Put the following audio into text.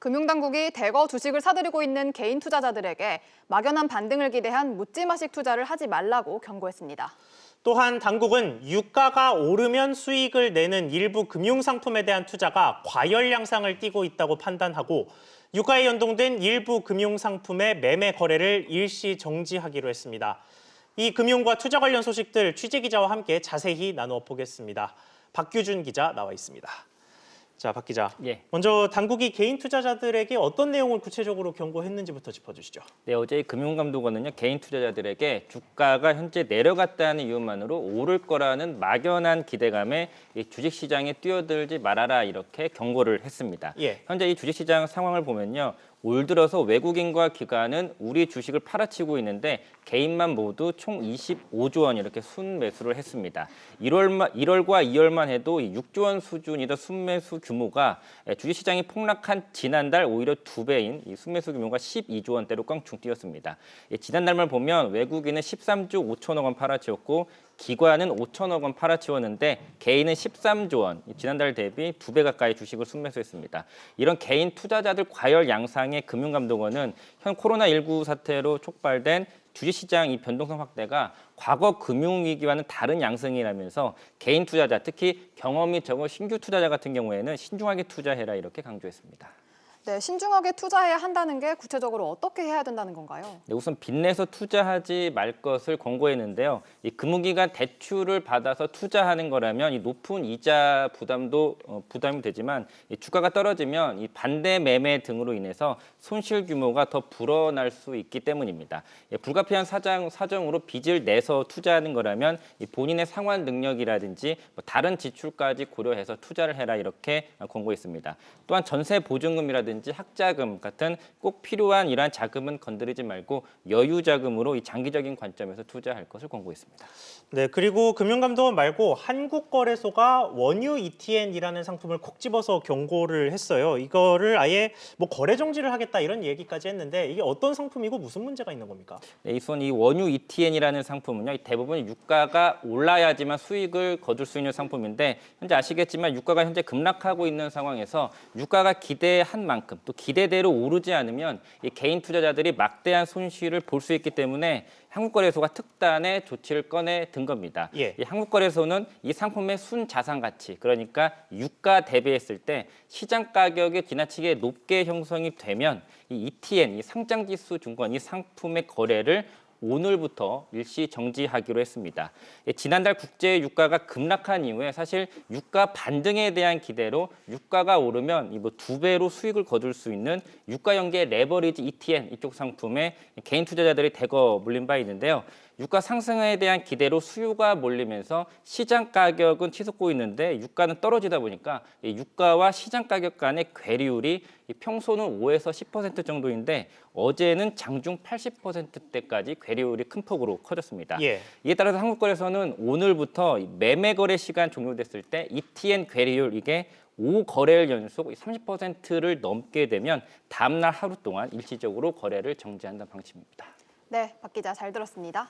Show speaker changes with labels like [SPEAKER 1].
[SPEAKER 1] 금융당국이 대거 주식을 사들이고 있는 개인 투자자들에게 막연한 반등을 기대한 묻지마식 투자를 하지 말라고 경고했습니다.
[SPEAKER 2] 또한 당국은 유가가 오르면 수익을 내는 일부 금융상품에 대한 투자가 과열 양상을 띠고 있다고 판단하고 유가에 연동된 일부 금융상품의 매매 거래를 일시 정지하기로 했습니다. 이 금융과 투자 관련 소식들 취재기자와 함께 자세히 나누어 보겠습니다. 박규준 기자 나와 있습니다. 자, 박 기자. 먼저 당국이 개인 투자자들에게 어떤 내용을 구체적으로 경고했는지부터 짚어주시죠.
[SPEAKER 3] 네, 어제 금융감독원은요, 개인 투자자들에게 주가가 현재 내려갔다는 이유만으로 오를 거라는 막연한 기대감에 이 주식시장에 뛰어들지 말아라 이렇게 경고를 했습니다. 현재 이 주식시장 상황을 보면요. 올 들어서 외국인과 기관은 우리 주식을 팔아치고 있는데 개인만 모두 총 25조 원 이렇게 순매수를 했습니다. 1월과 2월만 해도 6조 원 수준이던 순매수 규모가 주식시장이 폭락한 지난달 오히려 2배인 이 순매수 규모가 12조 원대로 껑충 뛰었습니다. 지난달만 보면 외국인은 13조 5천억 원 팔아치웠고 기관은 5천억 원 팔아치웠는데 개인은 13조 원, 지난달 대비 2배 가까이 주식을 순매수했습니다. 이런 개인 투자자들 과열 양상의 금융감독원은 현 코로나19 사태로 촉발된 주식시장 이 변동성 확대가 과거 금융위기와는 다른 양상이라면서 개인 투자자, 특히 경험이 적은 신규 투자자 같은 경우에는 신중하게 투자해라 이렇게 강조했습니다.
[SPEAKER 1] 네, 신중하게 투자해야 한다는 게 구체적으로 어떻게 해야 된다는 건가요?
[SPEAKER 3] 네, 우선 빚내서 투자하지 말 것을 권고했는데요. 이 금융기관 대출을 받아서 투자하는 거라면 이 높은 이자 부담이 되지만 이 주가가 떨어지면 이 반대 매매 등으로 인해서 손실 규모가 더 불어날 수 있기 때문입니다. 불가피한 사정으로 빚을 내서 투자하는 거라면 이 본인의 상환 능력이라든지 다른 지출까지 고려해서 투자를 해라 이렇게 권고했습니다. 또한 전세 보증금이라든지 학자금 같은 꼭 필요한 이러한 자금은 건드리지 말고 여유 자금으로 이 장기적인 관점에서 투자할 것을 권고했습니다.
[SPEAKER 2] 네, 그리고 금융감독원 말고 한국거래소가 원유 ETN이라는 상품을 콕 집어서 경고를 했어요. 이거를 아예 뭐 거래 정지를 하겠다 이런 얘기까지 했는데 이게 어떤 상품이고 무슨 문제가 있는 겁니까?
[SPEAKER 3] 네, 우선 이 원유 ETN이라는 상품은요, 대부분 유가가 올라야지만 수익을 거둘 수 있는 상품인데 현재 아시겠지만 유가가 현재 급락하고 있는 상황에서 유가가 기대한 만큼 또 기대대로 오르지 않으면 이 개인 투자자들이 막대한 손실을 볼 수 있기 때문에 한국거래소가 특단의 조치를 꺼내 든 겁니다. 이 한국거래소는 이 상품의 순자산 가치, 그러니까 유가 대비했을 때 시장 가격이 지나치게 높게 형성이 되면 이 ETN, 이 상장지수 증권 이 상품의 거래를 오늘부터 일시 정지하기로 했습니다. 지난달 국제 유가가 급락한 이후에 사실 유가 반등에 대한 기대로 유가가 오르면 이 2배로 수익을 거둘 수 있는 유가 연계 레버리지 ETN 이쪽 상품에 개인 투자자들이 대거 몰린 바 있는데요. 유가 상승에 대한 기대로 수요가 몰리면서 시장 가격은 치솟고 있는데 유가는 떨어지다 보니까 유가와 시장 가격 간의 괴리율이 평소는 5에서 10% 정도인데 어제는 장중 80%대까지 괴리율이 큰 폭으로 커졌습니다. 이에 따라서 한국거래소는 오늘부터 매매 거래 시간 종료됐을 때 ETN 괴리율 이게 5거래일 연속 30%를 넘게 되면 다음 날 하루 동안 일시적으로 거래를 정지한다는 방침입니다.
[SPEAKER 1] 네, 박 기자 잘 들었습니다.